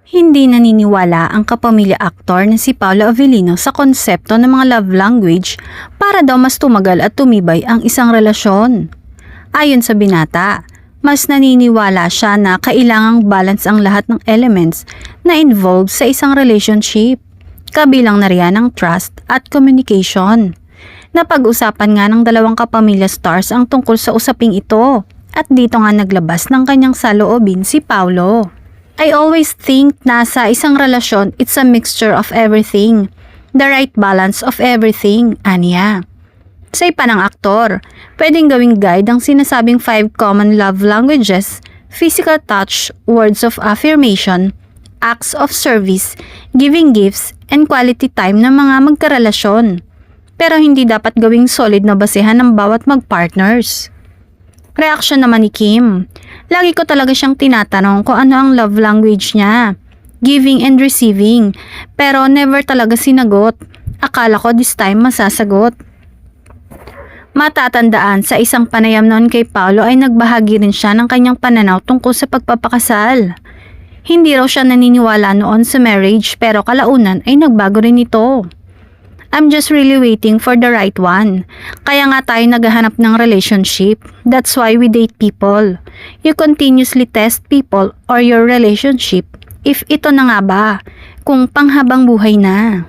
Hindi naniniwala ang kapamilya aktor na si Paolo Avellino sa konsepto ng mga love language para daw mas tumagal at tumibay ang isang relasyon. Ayon sa binata, mas naniniwala siya na kailangang balance ang lahat ng elements na involved sa isang relationship, kabilang na riyan ang trust at communication. Napag-usapan nga ng dalawang kapamilya stars ang tungkol sa usaping ito at dito nga naglabas ng kanyang saloobin si Paolo. I always think na sa isang relasyon, it's a mixture of everything. The right balance of everything, aniya. Sa ipa ng aktor, pwedeng gawing guide ang sinasabing 5 common love languages, physical touch, words of affirmation, acts of service, giving gifts, and quality time ng mga magkarelasyon. Pero hindi dapat gawing solid na basehan ng bawat mag-partners. Reaksyon naman ni Kim, lagi ko talaga siyang tinatanong kung ano ang love language niya. Giving and receiving, pero never talaga sinagot. Akala ko this time masasagot. Matatandaan sa isang panayam noon kay Paolo ay nagbahagi rin siya ng kanyang pananaw tungkol sa pagpapakasal. Hindi raw siya naniniwala noon sa marriage pero kalaunan ay nagbago rin ito. I'm just really waiting for the right one. Kaya nga tayo naghahanap ng relationship. That's why we date people. You continuously test people or your relationship if ito na nga ba, kung panghabang buhay na.